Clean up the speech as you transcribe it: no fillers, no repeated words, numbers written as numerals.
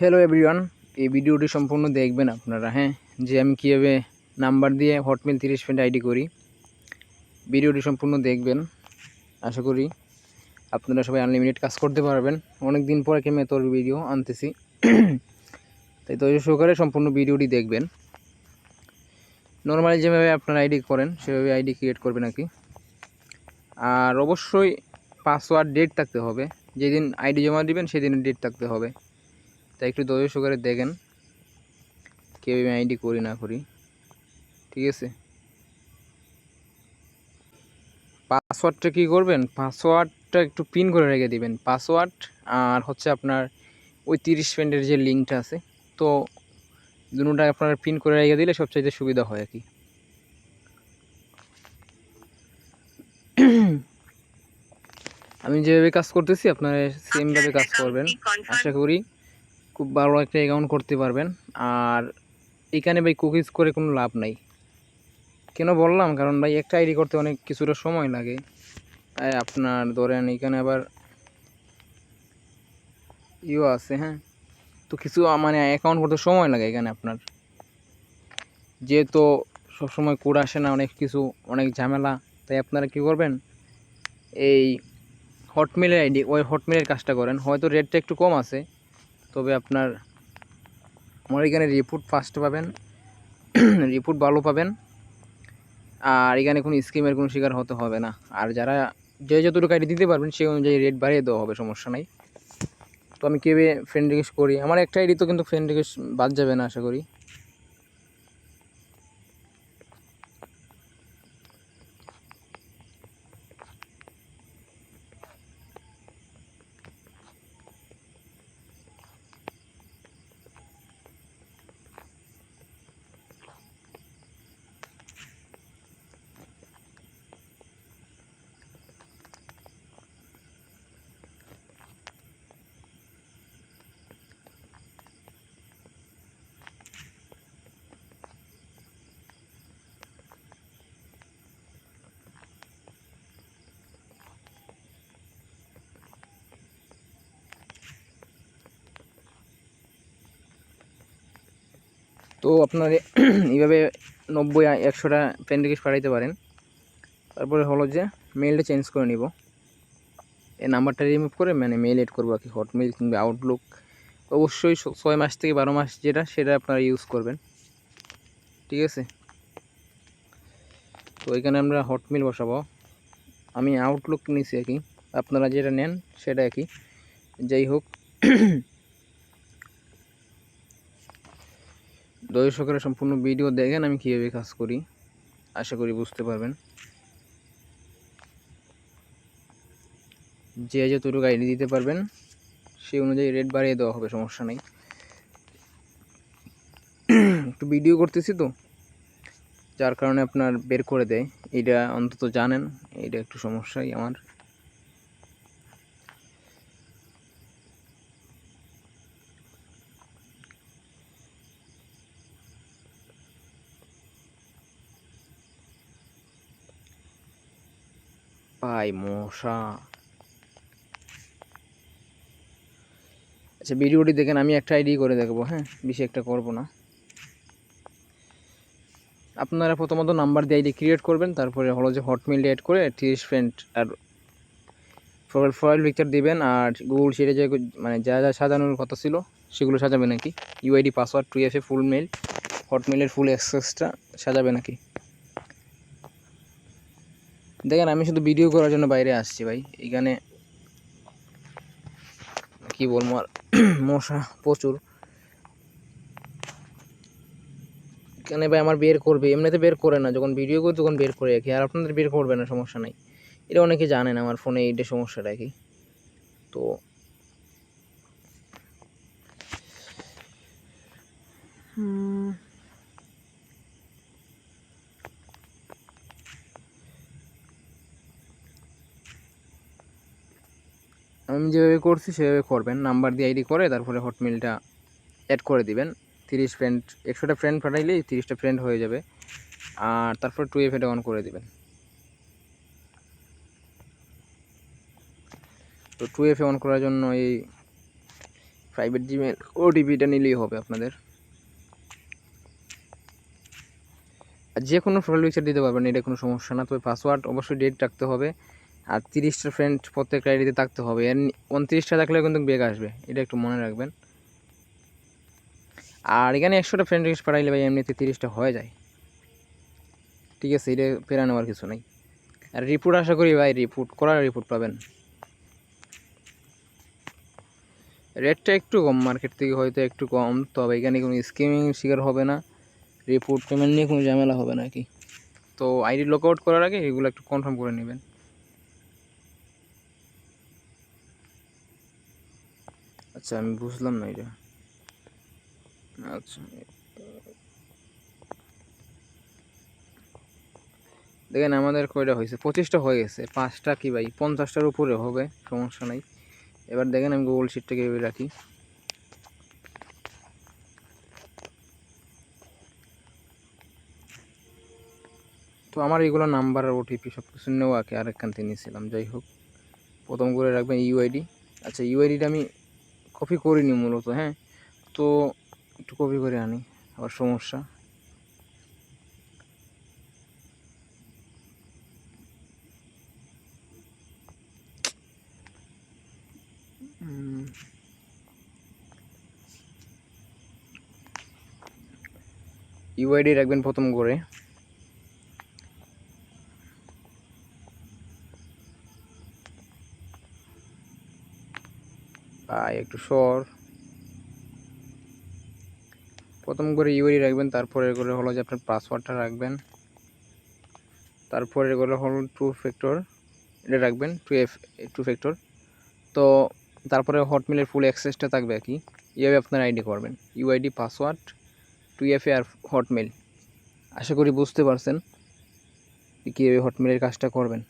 Hello everyone, এই ভিডিওটি সম্পূর্ণ দেখবেন আপনারা। যে আমি কীভাবে নাম্বার দিয়ে হটমেল 30 ফ্রেন্ড আইডি করি, ভিডিওটি সম্পূর্ণ দেখবেন। আশা করি আপনারা সবাই আনলিমিটেড কাজ করতে পারবেন। অনেক দিন পরে কি মেথর ভিডিও আনতেছি, তাই ধৈর্য সহকারে সম্পূর্ণ ভিডিওটি দেখবেন। নর্মালি যেভাবে আপনারা আইডি করেন সেভাবে আইডি ক্রিয়েট করবেন আর কি। আর অবশ্যই পাসওয়ার্ড ডেট থাকতে হবে, যেদিন আইডি জমা দিবেন সেদিনের ডেট থাকতে হবে। তাই একটু ধৈর্য সহকারে দেখেন কীভাবে আইডি করি না করি, ঠিক আছে। পাসওয়ার্ডটা কী করবেন, পাসওয়ার্ডটা একটু পিন করে রেখে দিবেন। পাসওয়ার্ড আর হচ্ছে আপনার ওই 30 ফ্রেন্ডের যে লিঙ্কটা আছে, তো দুটোটা আপনার পিন করে রেখে দিলে সবচাইতে সুবিধা হয় আর কি। আমি যেভাবে কাজ করতেছি আপনারা সেমভাবে কাজ করবেন। আশা করি খুব ভালো একটা অ্যাকাউন্ট করতে পারবেন। আর এখানে ভাই কুকিজ করে কোনো লাভ নাই। কেন বললাম, কারণ ভাই একটা আইডি করতে অনেক কিছুটা সময় লাগে। আপনার ধরেন এখানে আবার আছে, তো কিছু মানে অ্যাকাউন্ট করতে সময় লাগে এখানে আপনার, যেহেতু সবসময় কোড আসে না, অনেক কিছু অনেক ঝামেলা। তাই আপনারা কি করবেন, এই হটমেলের আইডি, ওই হটমেলের কাজটা করেন। হয়তো রেটটা একটু কম আছে, তবে আপনার আমার এখানে রিপোর্ট ফাস্ট পাবেন, রিপোর্ট ভালো পাবেন। আর এখানে কোনো স্কিমের কোনো শিকার হতে হবে না। আর যারা যে যতটুকু আইডি দিতে পারবেন সেই অনুযায়ী রেট বাড়িয়ে দেওয়া হবে, সমস্যা নাই। তো আমি কীভাবে ফ্রেন্ড রিকোয়েস্ট করি, আমার একটা আইডি তো কিন্তু ফ্রেন্ড রিকোয়েস্ট বাদ যাবে না আশা করি। তো আপনার এইভাবে 90-100টা ফ্রেন্ড রিকোয়েস্ট পাঠাইতে পারেন। তারপরে হলো যে মেইলটা চেঞ্জ করে নিব, এই নাম্বারটা রিমুভ করে মানে মেইল এড করবো আর কি, হটমেইল কিংবা আউটলুক। অবশ্যই 6 মাস থেকে 12 মাস সেটা আপনারা ইউজ করবেন, ঠিক আছে। তো এখানে আমরা হটমেইল বসাবো, আমি আউটলুক নিছি আর কি, আপনারা যেটা নেন সেটা একই। যাই হোক, দর্শকেরা সম্পূর্ণ ভিডিও দেখেন আমি কীভাবে কাজ করি, আশা করি বুঝতে পারবেন। যে যতটুকু আইডি দিতে পারবেন সেই অনুযায়ী রেট বাড়িয়ে দেওয়া হবে, সমস্যা নেই। একটু ভিডিও করতেছি তো, যার কারণে আপনার বের করে দেয়, এটা অন্তত জানেন, এটা একটু সমস্যাই আমার। ভাই মশা, আচ্ছা ভিডিওটি দেখেন, আমি একটা আইডি করে দেখবো, বেশি একটা করব না। আপনারা প্রথমত নাম্বার দিয়ে আইডি ক্রিয়েট করবেন, তারপরে হলো যে হটমেইল অ্যাড করে 30 ফ্রেন্ড আর প্রোফাইল পিকচার দিবেন। আর গুগল শিটে যে মানে যা যা সাজানোর কথা ছিল সেগুলো সাজাবে নাকি, ইউআইডি, পাসওয়ার্ড, 2FA, ফুল মেল, হটমেইলের ফুল অ্যাক্সেসটা সাজাবে নাকি। দেখেন আমি শুধু ভিডিও করার জন্য বাইরে আসছি ভাই, এখানে কি বলবো আর, মশা প্রচুর এখানে ভাই। আমার বের করবে, এমনিতে বের করে না, যখন ভিডিও করি তখন বের করে রাখি। আর আপনাদের বের করবে না, সমস্যা নাই, এটা অনেকে জানেন আমার ফোনে এইটা সমস্যা রাখি। তো আমি যেভাবে করছি সেভাবে করবেন, নাম্বার দিয়ে আইডি করে তারপরে হটমেইলটা অ্যাড করে দিবেন। 30 ফ্রেন্ড, 100টা ফ্রেন্ড পাঠাইলেই 30টা ফ্রেন্ড হয়ে যাবে। আর তারপর 2FA অন করে দিবেন। তো 2FA অন করার জন্য এই প্রাইভেট জিমেল ওটিপিটা নিলেই হবে আপনাদের। আর যে কোনো প্রোফাইল পিকচার দিতে পারবেন, এটা কোনো সমস্যা না। তবে পাসওয়ার্ড অবশ্যই ডেট রাখতে হবে, আর 30টা ফ্রেন্ড প্রত্যেক আইডিতে থাকতে হবে। এর 29টা থাকলে কিন্তু বেগ আসবে, এটা একটু মনে রাখবেন। আর এখানে 100টা ফ্রেন্ড রিকোয়েস্ট পাঠাইলে ভাই এমনিতে 30টা হয়ে যায়, ঠিক আছে, এটা পেরা নেওয়ার কিছু নাই। আর রিপোর্ট আশা করি ভাই রিপোর্ট পাবেন। রেটটা একটু কম মার্কেট থেকে, হয়তো একটু কম, তবে এখানে কোনো স্কিমিং শিকার হবে না, রিপোর্ট পেমেন্ট নিয়ে কোনো ঝামেলা হবে না কি। তো আইডি লক আউট করার আগে এগুলো একটু কনফার্ম করে নেবেন। আচ্ছা আমি বুঝলাম না এটা। আচ্ছা দেখেন আমাদের কয়টা হয়েছে, 25টা হয়ে গেছে, 5টা কি ভাই 50টার উপরে হবে, সমস্যা নাই। এবার দেখেন আমি গুগল শিটটাকে এভাবে রাখি। তো আমার এইগুলো নাম্বার আর ওটিপি সব কিছু নেওয়া কি আরেকখান থেকে নিয়েছিলাম, যাই হোক। প্রথম করে রাখবেন ইউআইডি। আচ্ছা ইউআইডিটা আমি কপি করিনি মূলত, হ্যাঁ, তো একটু কপি করে আনি, আবার সমস্যা। ইউআইডি রাখবেন প্রথম করে। একটু সর, প্রথম করে ইউআইডি রাখবেন, তারপরে করে হলো যে আপনার পাসওয়ার্ডটা রাখবেন, তারপরে করে হলো টু ফ্যাক্টর এটা রাখবেন, টু ফ্যাক্টর। তো তারপরে হটমেলের ফুল অ্যাক্সেসটা থাকবে আর কি, এইভাবে আপনার আইডি করবেন, ইউআইডি পাসওয়ার্ড 2FA আর হটমেল। আশা করি বুঝতে পারছেন কীভাবে হটমেলের কাজটা করবেন।